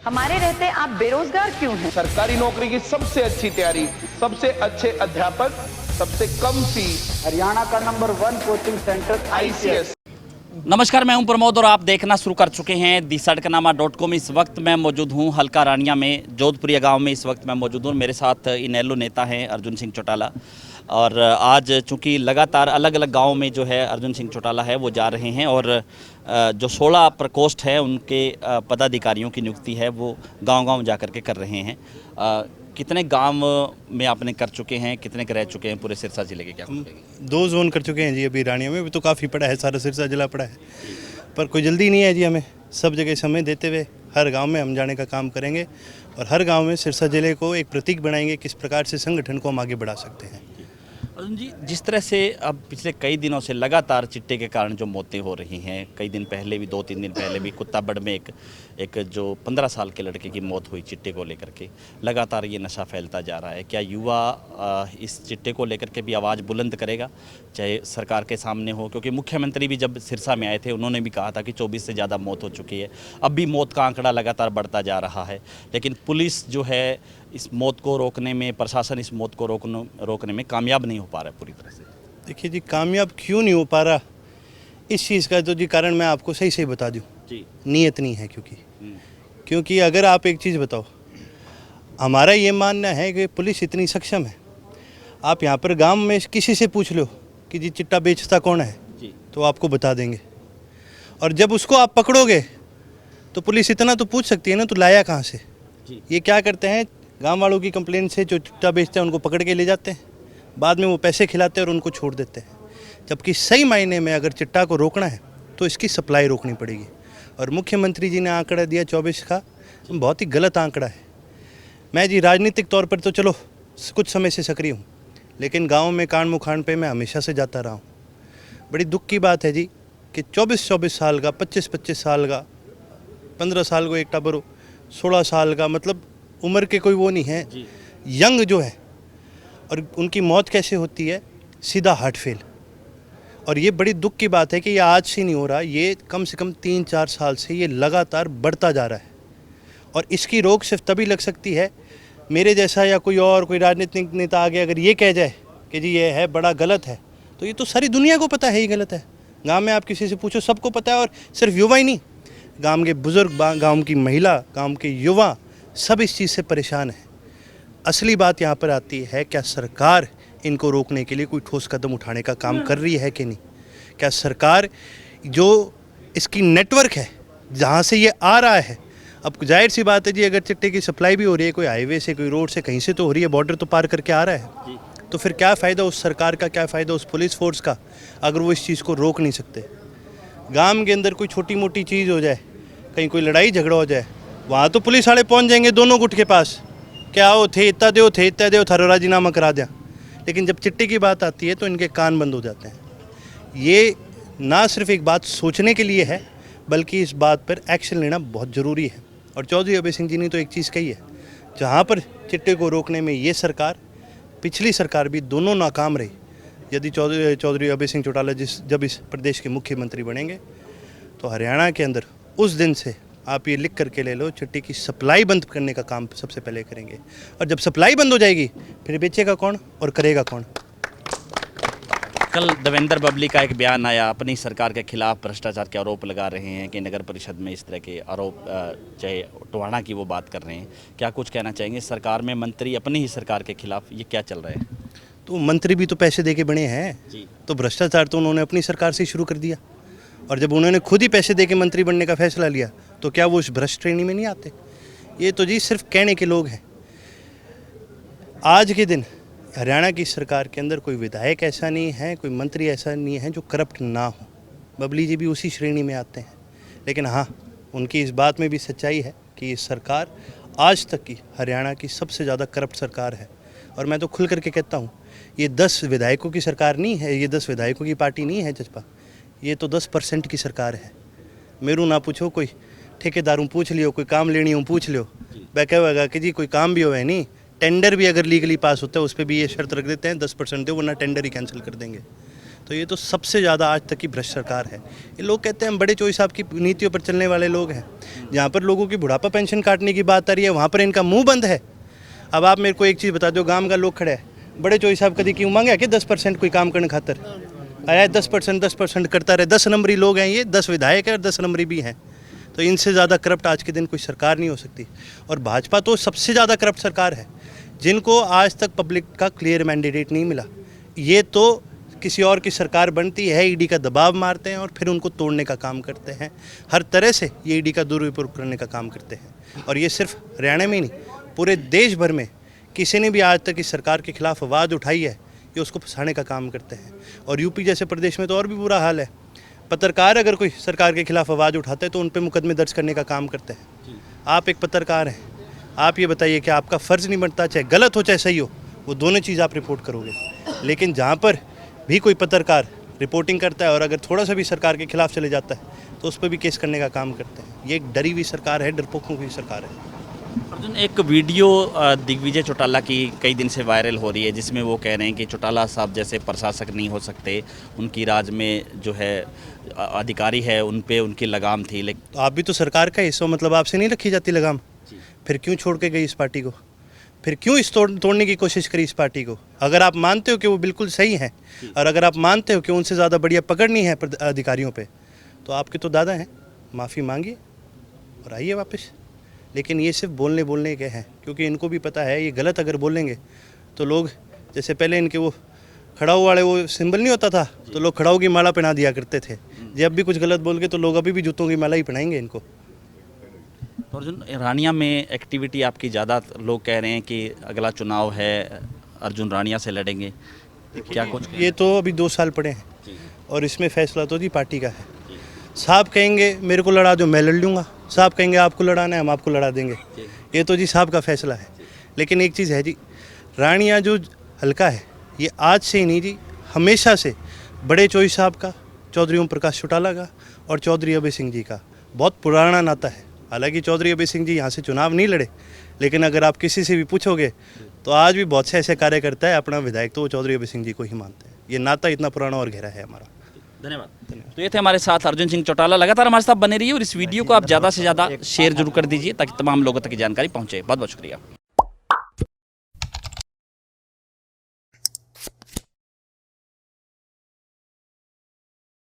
हमारे रहते आप बेरोजगार क्यों हैं? सरकारी नौकरी की सबसे अच्छी तैयारी, सबसे अच्छे अध्यापक, सबसे कम फीस, हरियाणा का नंबर 1 कोचिंग सेंटर ICS। नमस्कार, मैं हूं प्रमोद और आप देखना शुरू कर चुके हैं दी-सड़कनामा.com। इस वक्त मैं मौजूद हूं हल्का रानिया में, जोधपुरिया गांव में। इस वक्त मैं मौजूद हूं, मेरे साथ इनेलो नेता हैं अर्जुन सिंह चौटाला। और आज चूंकि लगातार अलग अलग गांव में जो है अर्जुन सिंह चौटाला है वो जा रहे हैं और जो 16 प्रकोष्ठ है उनके पदाधिकारियों की नियुक्ति है वो गांव-गांव जा कर के कर रहे हैं। कितने गांव में आपने कर चुके हैं, कितने के रह चुके हैं पूरे सिरसा जिले के? क्या 2 जोन कर चुके हैं जी अभी रानिया में। भी तो काफ़ी पड़ा है, सारा सिरसा जिला पड़ा है, पर कोई जल्दी नहीं है जी। हमें सब जगह समय देते हुए हर गांव में हम जाने का काम करेंगे और हर गांव में सिरसा जिले को एक प्रतीक बनाएंगे किस प्रकार से संगठन को हम आगे बढ़ा सकते हैं। अर्जुन जी, जिस तरह से अब पिछले कई दिनों से लगातार चिट्टे के कारण जो मौतें हो रही हैं, कई दिन पहले भी 2-3 दिन पहले भी कुत्ताबड़ में एक जो 15 साल के लड़के की मौत हुई चिट्टे को लेकर के, लगातार ये नशा फैलता जा रहा है। क्या युवा इस चिट्टे को लेकर के भी आवाज़ बुलंद करेगा, चाहे सरकार के सामने हो? क्योंकि मुख्यमंत्री भी जब सिरसा में आए थे उन्होंने भी कहा था कि 24 से ज़्यादा मौत हो चुकी है। अब भी मौत का आंकड़ा लगातार बढ़ता जा रहा है, लेकिन पुलिस जो है इस मौत को रोकने में, प्रशासन इस मौत को रोकने में कामयाब नहीं हो पा रहा है पूरी तरह से। देखिए जी, कामयाब क्यों नहीं हो पा रहा इस चीज़ का तो जी कारण मैं आपको सही बता दूं जी। नीयत नहीं है। क्योंकि अगर आप एक चीज़ बताओ, हमारा ये मानना है कि पुलिस इतनी सक्षम है। आप यहाँ पर गांव में किसी से पूछ लो कि जी चिट्टा बेचता कौन है जी, तो आपको बता देंगे। और जब उसको आप पकड़ोगे तो पुलिस इतना तो पूछ सकती है ना, तो लाया कहाँ से? जी। ये क्या करते हैं, गांव वालों की कंप्लेंट से जो चिट्टा बेचते हैं उनको पकड़ के ले जाते हैं, बाद में वो पैसे खिलाते हैं और उनको छोड़ देते हैं। जबकि सही मायने में अगर चिट्टा को रोकना है तो इसकी सप्लाई रोकनी पड़ेगी। और मुख्यमंत्री जी ने आंकड़ा दिया 24 का, बहुत ही गलत आंकड़ा है। मैं जी राजनीतिक तौर पर तो चलो कुछ समय से सक्रिय हूँ, लेकिन गाँव में कांड मुखांड पे मैं हमेशा से जाता रहा हूँ। बड़ी दुख की बात है जी कि 24-24 साल का, 25-25 साल का, 15 साल को एक टाबर, 16 साल का, मतलब उम्र के कोई वो नहीं है, यंग जो है, और उनकी मौत कैसे होती है? सीधा हार्ट फेल। और ये बड़ी दुख की बात है कि ये आज से नहीं हो रहा, ये कम से कम 3-4 साल से ये लगातार बढ़ता जा रहा है। और इसकी रोक सिर्फ तभी लग सकती है मेरे जैसा या कोई राजनीतिक नेता आगे अगर ये कह जाए कि जी ये है बड़ा गलत है, तो ये तो सारी दुनिया को पता है ये गलत है। गांव में आप किसी से पूछो, सबको पता है। और सिर्फ युवा ही नहीं, गांव के बुजुर्ग, गांव की महिला, गांव के युवा, सब इस चीज़ से परेशान है। असली बात यहाँ पर आती है, क्या सरकार इनको रोकने के लिए कोई ठोस कदम उठाने का काम कर रही है कि नहीं? क्या सरकार जो इसकी नेटवर्क है जहाँ से ये आ रहा है, अब जाहिर सी बात है जी, अगर चिट्टे की सप्लाई भी हो रही है, कोई हाईवे से, कोई रोड से, कहीं से तो हो रही है, बॉर्डर तो पार करके आ रहा है, तो फिर क्या फ़ायदा उस सरकार का, क्या फ़ायदा उस पुलिस फोर्स का अगर वो इस चीज़ को रोक नहीं सकते? गांव के अंदर कोई छोटी मोटी चीज़ हो जाए, कहीं कोई लड़ाई झगड़ा हो जाए, वहाँ तो पुलिस वाले पहुँच जाएंगे दोनों गुट के पास, क्या हो थे इतना दो थारो राजीनामा करा दिया। लेकिन जब चिट्टे की बात आती है तो इनके कान बंद हो जाते हैं। ये ना सिर्फ एक बात सोचने के लिए है, बल्कि इस बात पर एक्शन लेना बहुत ज़रूरी है। और चौधरी अभय सिंह जी ने तो एक चीज़ कही है, जहाँ पर चिट्टे को रोकने में ये सरकार, पिछली सरकार भी, दोनों नाकाम रही। यदि चौधरी अभय सिंह चौटाला जब इस प्रदेश के मुख्यमंत्री बनेंगे तो हरियाणा के अंदर उस दिन से आप ये लिख करके ले लो, चिट्टे की सप्लाई बंद करने का काम सबसे पहले करेंगे। और जब सप्लाई बंद हो जाएगी फिर बेचेगा कौन और करेगा कौन? कल देवेंद्र बबली का एक बयान आया, अपनी सरकार के खिलाफ भ्रष्टाचार के आरोप लगा रहे हैं कि नगर परिषद में इस तरह के आरोप, चाहे टोहाना की वो बात कर रहे हैं। क्या कुछ कहना चाहेंगे? सरकार में मंत्री अपनी ही सरकार के खिलाफ, ये क्या चल रहा है? तो मंत्री भी तो पैसे दे के बने हैं जी। तो भ्रष्टाचार तो उन्होंने अपनी सरकार से शुरू कर दिया। और जब उन्होंने खुद ही पैसे दे के मंत्री बनने का फैसला लिया तो क्या वो उस भ्रष्ट श्रेणी में नहीं आते? ये तो जी सिर्फ कहने के लोग हैं। आज के दिन हरियाणा की सरकार के अंदर कोई विधायक ऐसा नहीं है, कोई मंत्री ऐसा नहीं है जो करप्ट ना हो। बबली जी भी उसी श्रेणी में आते हैं। लेकिन हाँ, उनकी इस बात में भी सच्चाई है कि ये सरकार आज तक की हरियाणा की सबसे ज़्यादा करप्ट सरकार है। और मैं तो खुल करके कहता हूँ, ये 10 विधायकों की सरकार नहीं है, ये 10 विधायकों की पार्टी नहीं है जजपा, ये तो 10% की सरकार है। मेरू ना पूछो, कोई ठेकेदारों पूछ लियो, कोई काम लेनी हो पूछ लियो, वह कहेगा कि जी कोई काम भी हो है नहीं, टेंडर भी अगर लीगली पास होता है उस पर भी ये शर्त रख देते हैं 10% दो वरना टेंडर ही कैंसिल कर देंगे। तो ये तो सबसे ज़्यादा आज तक की भ्रष्ट सरकार है। ये लोग कहते हैं हम बड़े चोई साहब की नीतियों पर चलने वाले लोग हैं। जहाँ पर लोगों की बुढ़ापा पेंशन काटने की बात आ रही है वहाँ पर इनका मुंह बंद है। अब आप मेरे को एक चीज़ बता दो, गांव का लोग खड़े है, बड़े चोई साहब कभी क्यों मांगे कि 10% कोई काम करने खातर आया है? 10% करता रहे। 10 नंबरी लोग हैं ये, 10 विधायक है और 10 नंबरी भी हैं। तो इनसे ज़्यादा करप्ट आज के दिन कोई सरकार नहीं हो सकती। और भाजपा तो सबसे ज़्यादा करप्ट सरकार है, जिनको आज तक पब्लिक का क्लियर मैंडेट नहीं मिला। ये तो किसी और की सरकार बनती है, ईडी का दबाव मारते हैं और फिर उनको तोड़ने का काम करते हैं। हर तरह से ये ईडी का दुरुपयोग करने का काम करते हैं। और ये सिर्फ हरियाणा में ही नहीं, पूरे देश भर में किसी ने भी आज तक इस सरकार के खिलाफ आवाज़ उठाई है, ये उसको फंसाने का काम करते हैं। और यूपी जैसे प्रदेश में तो और भी बुरा हाल है। पत्रकार अगर कोई सरकार के खिलाफ आवाज़ उठाते हैं तो उन पर मुकदमे दर्ज करने का काम करते हैं। आप एक पत्रकार हैं, आप ये बताइए कि आपका फ़र्ज़ नहीं बनता, चाहे गलत हो चाहे सही हो, वो दोनों चीज़ आप रिपोर्ट करोगे। लेकिन जहाँ पर भी कोई पत्रकार रिपोर्टिंग करता है और अगर थोड़ा सा भी सरकार के खिलाफ चले जाता है तो उस पर भी केस करने का काम करते हैं। ये एक डरी हुई सरकार है, डरपोकों की सरकार है। अर्जुन, एक वीडियो दिग्विजय चौटाला की कई दिन से वायरल हो रही है, जिसमें वो कह रहे हैं कि चौटाला साहब जैसे प्रशासक नहीं हो सकते, उनकी राज में जो है अधिकारी है उन पे उनकी लगाम थी। लेकिन तो आप भी तो सरकार का हिस्सा, मतलब आपसे नहीं रखी जाती लगाम? फिर क्यों छोड़ के गई इस पार्टी को? फिर क्यों इस तोड़ने की कोशिश करी इस पार्टी को? अगर आप मानते हो कि वो बिल्कुल सही है और अगर आप मानते हो कि उनसे ज़्यादा बढ़िया पकड़ नहीं है अधिकारियों पे, तो आपके तो दादा हैं, माफ़ी मांगिए और आइए वापस। लेकिन ये सिर्फ बोलने के हैं, क्योंकि इनको भी पता है ये गलत अगर बोलेंगे तो लोग, जैसे पहले इनके वो खड़ाऊ वाले वो सिंबल नहीं होता था, तो लोग खड़ाऊ की माला पहना दिया करते थे। जब भी कुछ गलत बोल गए तो लोग अभी भी जूतों की माला ही पहनाएंगे इनको। तो अर्जुन, रानिया में एक्टिविटी आपकी ज़्यादा, लोग कह रहे हैं कि अगला चुनाव है अर्जुन रानिया से लड़ेंगे, क्या कुछ? ये तो अभी 2 साल पड़े हैं और इसमें फैसला तो जी पार्टी का है। साहब कहेंगे मेरे को लड़ा दो, मैं लड़ लूँगा। साहब कहेंगे आपको लड़ाना है, हम आपको लड़ा देंगे। ये तो जी साहब का फैसला है। लेकिन एक चीज़ है जी, रानिया जो हल्का है ये आज से ही नहीं जी, हमेशा से बड़े चोई साहब का, चौधरी ओम प्रकाश चौटाला का और चौधरी अभय सिंह जी का बहुत पुराना नाता है। हालांकि चौधरी अभय सिंह जी यहाँ से चुनाव नहीं लड़े, लेकिन अगर आप किसी से भी पूछोगे तो आज भी बहुत से ऐसे कार्यकर्ता है अपना विधायक तो वो चौधरी अभय सिंह जी को ही मानते हैं। ये नाता इतना पुराना और गहरा है हमारा। धन्यवाद। तो ये थे हमारे साथ अर्जुन सिंह चौटाला। लगातार हमारे साथ बने रहिए और इस वीडियो को आप ज़्यादा से ज़्यादा शेयर जरूर कर दीजिए ताकि तमाम लोगों तक की जानकारी पहुँचे। बहुत बहुत शुक्रिया।